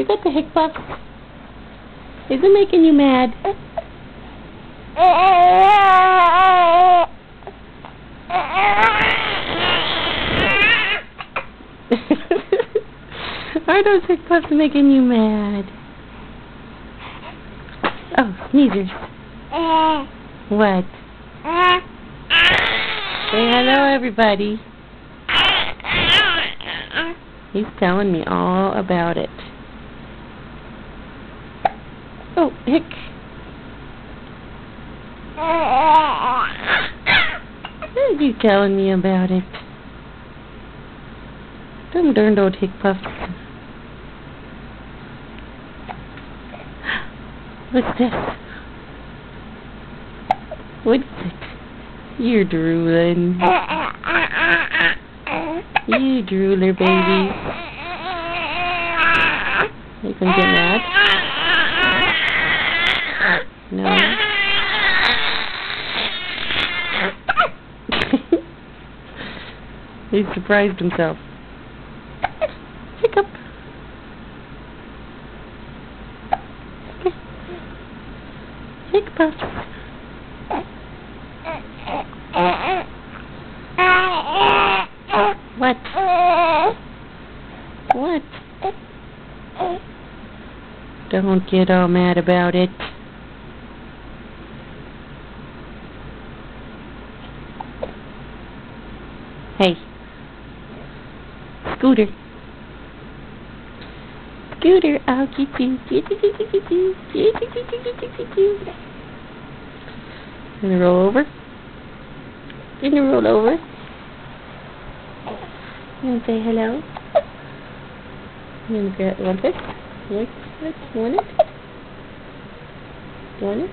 You got the hiccups? Is it making you mad? Are those hiccups making you mad? Oh, sneezers. What? Say hello, everybody. He's telling me all about it. Oh, hick. What are you telling me about it? Them darned old hick puffs. What's this? What's it? You're drooling. You drooler, baby. You gonna get mad? No. He surprised himself. Hiccup. Hiccup. What? What? Don't get all mad about it. Hey. Scooter. Scooter, I'll get you. Gonna roll over? Gonna roll over? You wanna say hello? You wanna want it? You want it? You want it?